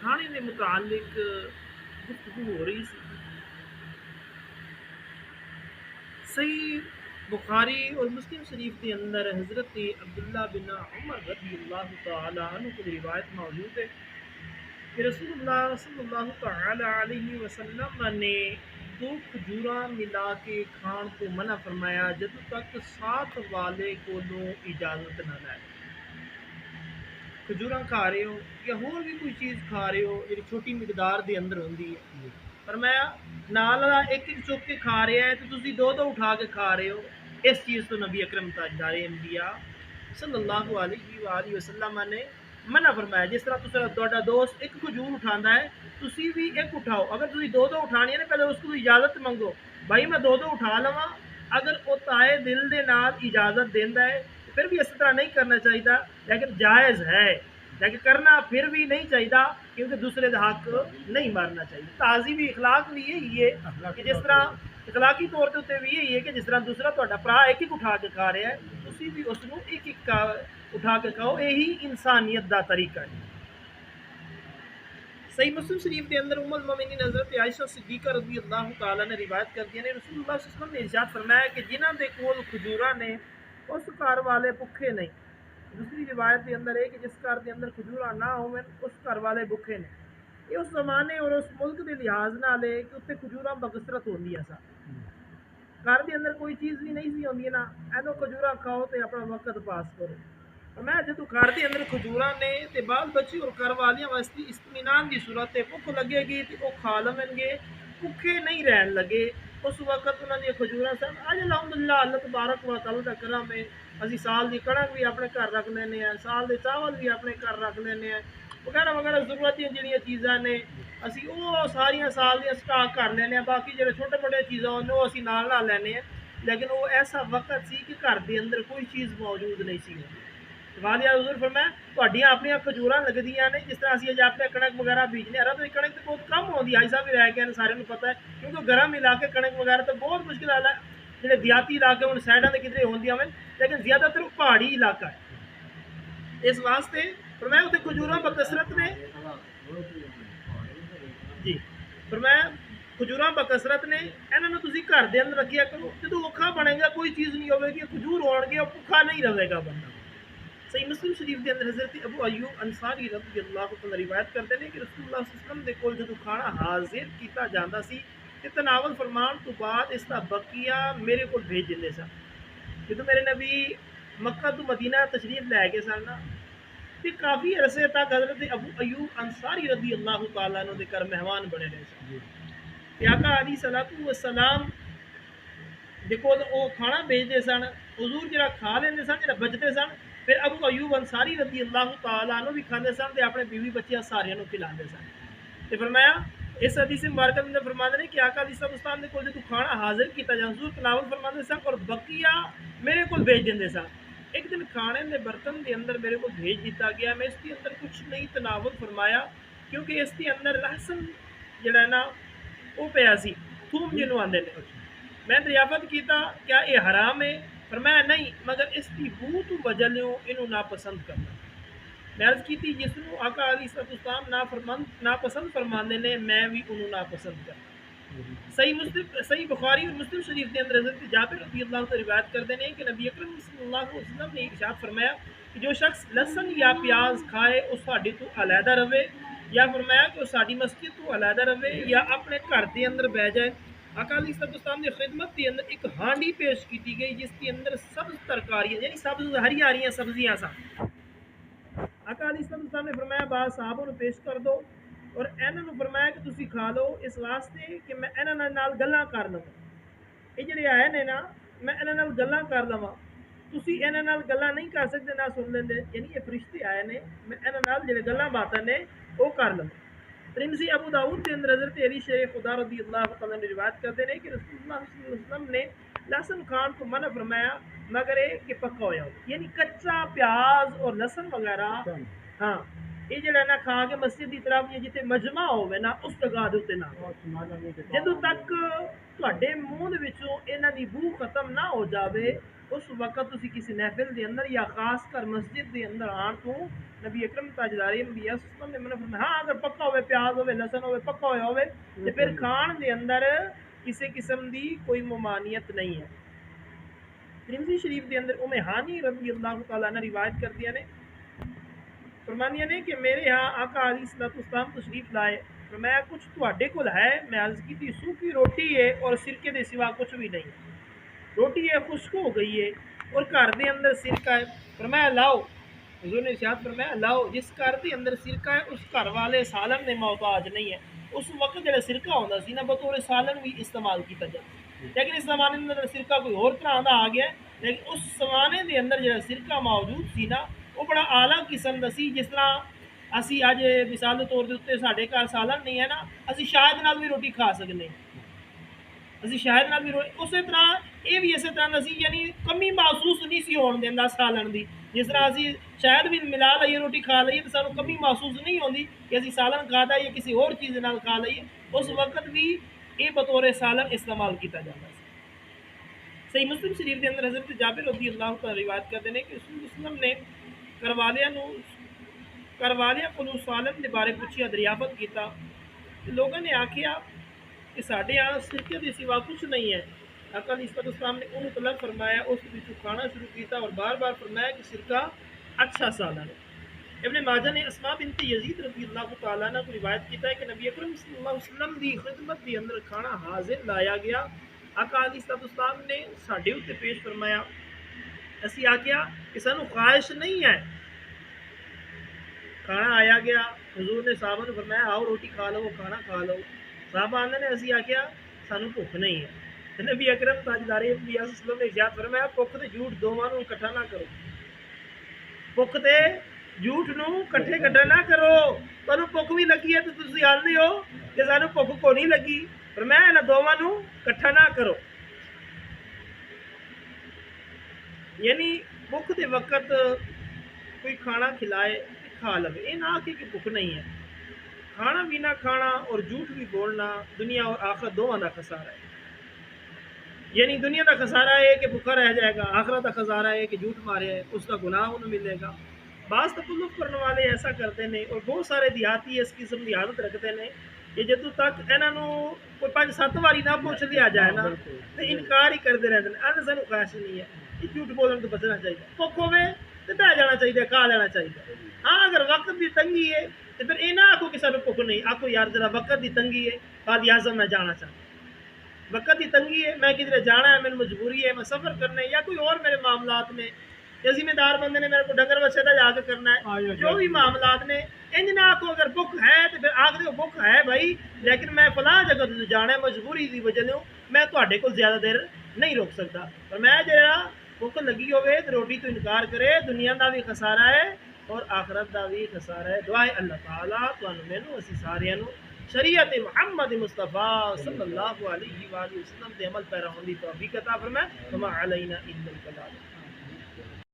کھانے کے متعلق گفتگو ہو رہی سی صحیح بخاری اور مسلم شریف کے اندر حضرت عبداللہ بن عمر رضی اللہ تعالی عنہ کی روایت موجود ہے کہ رسول اللہ صلی اللہ تعالی علیہ وسلم نے دو کھجوراں ملا کے کھان کو منع فرمایا جب تک ساتھ والے کو اجازت نہ لائے۔ کھجوراں کھا رہے ہو یا اور بھی کوئی چیز کھا رہے ہو جی چھوٹی مقدار دے اندر ہوندی ہے، فرمایا نال والا ایک ایک چک کے کھا رہا ہے تو تسی دو دو اٹھا کے کھا رہے ہو۔ اس چیز تو نبی اکرم تاجدار انبیاء صلی اللہ علیہ وآلہ وسلم نے منع فرمایا۔ جس طرح تہاڈا دوست ایک کھجور اٹھاندا ہے تسی بھی ایک اٹھاؤ، اگر تسی دو دو اٹھانی ہے نا پہلے اس کو اجازت منگو، بھائی میں دو دو اٹھا لواں، اگر وہ تائے دل دے نال اجازت دیندا ہے پھر بھی اس طرح نہیں کرنا چاہیے، لیکن جائز ہے، لیکن کرنا پھر بھی نہیں چاہیے کیونکہ دوسرے کا حق نہیں مارنا چاہیے۔ تعظیمی اخلاق بھی یہی ہے کہ جس طرح اخلاقی طور پہ بھی یہی ہے کہ جس طرح دوسرا تہاڈا بھرا ایک ایک اٹھا کے کھا رہا ہے تسی بھی اس کو ایک ایک اٹھا کے کھاؤ، یہی انسانیت دا طریقہ ہے۔ صحیح مسلم شریف کے اندر ام المومنین حضرت عائشہ صدیقہ رضی اللہ تعالیٰ نے روایت کر دی ہے، رسول اللہ صلی اللہ علیہ وسلم نے ارشاد فرمایا کہ جنہاں دے کول کھجوراں نے اس گھر والے بھکھے نہیں۔ دوسری روایت کے اندر ہے کہ جس گھر کے اندر کھجوراں نہ ہوئے اس گھر والے بھکھے نے۔ یہ اس زمانے اور اس ملک کے لحاظ نال ہے کہ اتنے کھجوراں بکثرت ہوندیاں سا، گھر کے اندر کوئی چیز بھی نہیں سی ہوندی نا ایدو کھجوراں کھاؤ تے اپنا وقت پاس کرو۔ میں جدو گھر کے اندر کھجوراں نے تے بال بچے اور گھر والیاں واسطے اطمینان کی صورت ہے بھوک لگے گی تے وہ کھا لون گے، بھوکے نہیں رہن لگے۔ اس وقت انہوں نے کھجوراں سن اج الحمدللہ اللہ تبارک و تعالی کا کرم ہے، اسی سال دی کڑک بھی اپنے گھر رکھ لینے ہیں، سال دے چاول بھی اپنے گھر رکھ لینے ہیں، وغیرہ وغیرہ ضرورت دیا جڑیاں چیزاں نے اسی وہ ساریاں سال دیا سٹاک کر لینے ہیں، باقی جڑے چھوٹے بڑے چیزاں وہ اسی نال نہ لینے ہیں۔ لیکن وہ ایسا وقت سی کہ گھر دے اندر کوئی چیز موجود نہیں سی ہوتی۔ والیا حضور فرمایا تہاڈیاں اپنی کھجوراں لگدیاں نے جس طرح اسی اج اپنے کڑک وغیرہ بیجنے ہر تو کڑک تو بہت کم ہوندی ہے، ایسا بھی رہ گیا سارے کو پتہ ہے کیونکہ گرم علاقے کڑک وغیرہ تو بہت مشکل حال ہے، جڑے دیہاتی علاقے ان سائڈاں تے کدھر ہوندیاں ہیں، لیکن زیادہ تر پہاڑی علاقہ ہے۔ اس واسطے فرمایا اتنے کھجوراں بکثرت نے جی فرمایا کھجوراں بکثرت نے انہاں نوں تسی گھر دے اندر رکھیا کرو، جدوں اوکھا بنے گا کوئی چیز نہیں ہوے گی کھجور ہون گے بھوکا نہیں رہے گا بندہ۔ صحیح مسلم شریف کے اندر حضرت ابو ایوب انصاری رضی اللہ عنہ روایت کرتے ہیں کہ رسول اللہ صلی اللہ علیہ وسلم دے کول جدوں کھانا حاضر کیتا جاندا سی تے تناول فرمان تو بعد اس دا بقیہ میرے کول بھیج دیندے سن۔ جدوں میرے نبی مکہ تو مدینہ تشریف لے گئے سن تے کافی عرصے تک حضرت ابو ایوب انصاری رضی اللہ تعالیٰ عنہ دے گھر مہمان بنے رہے سن۔ تے آقا علیہ الصلوۃ والسلام دے کول او کھانا بھیجدے سن، حضور جڑا کھا لیندے سن جڑا بچتے سن، پھر ابو ایوب انصاری رضی اللہ تعالیٰ عنہ بھی کھاندے سن تے اپنے بیوی بچیاں ساریاں نوں کھلاندے سن۔ تے فرمایا اس حدیث مبارکہ میں فرماتے ہیں کہ آقا علیہ السلام دے کول جو کھانا حاضر کیتا جا حضور تناول فرماندے سن اور بقیہ میرے کول بھیج دیندے سن۔ ایک دن کھانے دے برتن دے اندر میرے کو بھیج دیتا گیا، میں اس کے اندر کچھ نہیں تناول فرمایا کیونکہ اس کے اندر لہسن جڑا ہے نا وہ پیا سی، تھوم جنوں آندے نے۔ میں دریافت کیتا کیا یہ حرام ہے؟ فرمایا نہیں مگر اس کی بو تو وجہ انہوں ناپسند کرنا۔ میں عرض کی تھی جس کو آقا علیہ السلام ناپسند فرمانے نے میں بھی انہوں ناپسند کرنا۔ صحیح بخاری اور مسلم شریف کے اندر حضرت جابر رضی اللہ عنہ روایت کرتے ہیں کہ نبی اکرم صلی اللہ علیہ وسلم نے ارشاد فرمایا کہ جو شخص لہسن یا پیاز کھائے اس ساڈی تو علیحدہ رہے، یا فرمایا کہ وہ ساڈی مسجد تو علیحدہ رہے یا اپنے گھر کے اندر بہ جائے۔ آقا علیہ السلام کی خدمت کے اندر ایک ہانڈی پیش کی گئی جس کے اندر سبز ترکاریاں یعنی سبز ہری ہری سبزیاں سن۔ آقا علیہ السلام نے فرمایا بعض صحابوں نے پیش کر دو اور انہوں نے فرمایا کہ تسی کھا لو اس واسطے کہ میں انہاں نال گلاں کر لواں۔ یہ جڑے آئے نے نا میں انہاں نال گلاں کر لواں، تسی انہاں نال گلاں نہیں کر سکتے نہ سن لیندے، یعنی یہ فرشتے آئے نے میں انہاں نال جڑے گلاں باتاں نے وہ کر لواں۔ ترمذی ابو داؤد کے اندر حضرت علی شیخ خدا رضی اللہ تعالیٰ نے روایت کرتے ہیں کہ رسول اللہ صلی اللہ علیہ وسلم نے لہسن کھان کو منع فرمایا مگر یہ کہ پکا ہویا ہو، یعنی کچا پیاز اور لہسن وغیرہ ہاں یہ جڑا نا کھا کے مسجد کی طرف یا جتنے مجمع ہوئے نا اس جگہ دے تے نہ جدوں تک تہاڈے منہ دے وچوں انہاں دی بو ختم نہ ہو جاوے اس وقت تسی کسی محفل دے اندر یا خاص کر مسجد دے اندر آن تو نبی اکرم تاجدار انبیاء صلی اللہ علیہ وسلم نے منع فرمایا ہاں اگر پکا ہوئے پیاز ہوئے لہسن ہوئے پکا ہوئے تے پھر کھان دے اندر کسی قسم دی کوئی ممانعت نہیں ہے۔ ترمذی شریف دے اندر ہانی رضی اللہ تعالیٰ نے روایت کر دیا نے، فرمانیاں نے کہ میرے ہاں آقا علیہ الصلوۃ والسلام تشریف لائے، فرمایا کچھ تواڈے کول ہے؟ میں عرض کی تھی سوکھی روٹی ہے اور سرکے دے سوا کچھ بھی نہیں، روٹی ہے خشک ہو گئی ہے اور گھر دے اندر سرکہ ہے، فرمایا لاؤ، حضور نے ارشاد فرمایا لاؤ، جس گھر دے اندر سرکہ ہے اس گھر والے سالن نے محتاج نہیں ہے۔ اس وقت جڑا سرکہ ہوندا سی نا بطور سالن بھی استعمال کیتا جاتا، لیکن اس زمانے دے اندر سرکہ کوئی اور طرح دا آ گیا ہے، لیکن اس زمانے دے اندر جڑا سرکہ موجود سی نا وہ بڑا اعلیٰ قسم دا سی، جس طرح اسی اج مثال دے طور دے اوتے ساڈے گھر سالن نہیں ہے نا، اسی شاہد نال بھی روٹی کھا سکنے، اسی شاہد نال بھی اسی طرح یہ بھی اسی طرح سی، یعنی کمی محسوس نہیں سی ہون دیندا سالن دی، جس طرح اسی شاید بھی ملا لئیے روٹی کھا لئیے تو سانو کمی محسوس نہیں ہوندی کہ اسی سالن کھا دا یا کسی اور چیز نال کھا لئیے، اس وقت بھی یہ بطور سالن استعمال کیتا جاتا ہے۔ صحیح مسلم شریف کے اندر حضرت جابر رضی اللہ تعالی روایت کرتے ہیں کہ رسول اللہ صلی اللہ علیہ وسلم نے کروالیاں کو سالن کے بارے پوچھیا، دریافت کیتا، لوگوں نے آخیا کہ ساڈے یہاں سرکے کے سوا کچھ نہیں ہے۔ آقا علیہ الصلوۃ والسلام نے انہوں طلب فرمایا، اس وچوں کھانا شروع کیتا اور بار بار فرمایا کہ سرکہ اچھا سالن ہے۔ ابن ماجہ نے اسماء بنت یزید رضی اللہ تعالیٰ عنہ کو روایت کیتا ہے کہ نبی اکرم صلی اللہ علیہ وسلم دی خدمت کے اندر کھانا حاضر لایا گیا، آقا علیہ الصلوۃ والسلام نے ساڈے اوتے پیش فرمایا، اسی آخیا کہ سانو خواہش نہیں ہے، کھانا آیا گیا، حضور نے صحابہ نے فرمایا آؤ روٹی کھا لو، کھانا کھا لو، صحابہ آندے نے اسی آخیا سانو بھوک نہیں ہے، نبی اکرم تاجدار انبیاء صلی اللہ علیہ وسلم نے ارشاد فرمایا بھوک تے جھوٹ دونوں نوں اکٹھا نہ کرو، بھوک تے جھوٹ نوں کٹھے کٹھا نہ کرو، تانوں بھوک بھی لگی ہے تو تسی آندے ہو کہ سانو بھوک کو نہیں لگی، فرمایا انہاں دونوں نوں اکٹھا نہ کرو، یعنی بھوک دے وقت کوئی کھانا کھلائے کھا لو، یہ نہ کہ بھوک نہیں ہے، کھانا بھی نہ کھانا اور جھوٹ بھی بولنا دنیا اور آخرت دونوں کا خسارہ ہے، یعنی دنیا کا خسارہ ہے کہ بھوکا رہ جائے گا، آخرت کا خسارہ ہے کہ جھوٹ مارے ہے اس کا گناہ انہیں ملے گا۔ بعض تکلف کرنے والے ایسا کرتے ہیں اور بہت سارے دیہاتی اس قسم کی عادت رکھتے ہیں کہ جدوں تک انہوں کوئی 5-7 باری نہ پوچھ لیا جائے نا تو انکار ہی کرتے رہتے ہیں، آدھے سانو خواہش نہیں ہے، یہ جھوٹ بولنے تو بچنا چاہیے، بھوک ہوے تو بہ جانا چاہیے، کھا لینا چاہیے، ہاں اگر وقت کی تنگی ہے تو پھر یہ نہ آخو کہ سانو بھوک نہیں، آخو یار ذرا وقت کی تنگی ہے، قائد اعظم میں جانا چاہتا ہوں، وقت کی تنگی ہے، میں کدھر جانا ہے، میری مجبوری ہے، میں سفر کرنا ہے یا کوئی اور میرے معاملات میں، یا ذمہ دار بندے نے میرے کو ڈنگر بچے کا جا کے کرنا ہے، جو بھی معاملات نے انج نہ آخو اگر بھوک ہے تو پھر آخ دو بھوک ہے بھائی لیکن میں فلاں جگہ تو جانا ہے مجبوری کی وجہ سے میں تواڈے کول زیادہ دیر نہیں روک سکتا، پر میں جڑا بھوک لگی ہوئے تو روٹی تو انکار کرے، دنیا کا بھی خسارہ ہے اور آخرت کا بھی خسارہ ہے۔ دعائے اللہ تعالیٰ تانوں مینوں اسی ساریاں نوں شریعت محمد مصطفیٰ صلی اللہ علیہ وآلہ وسلم دے عمل پیرا ہون دی توفیق عطا فرمائے، وما علینا الا البلاغ۔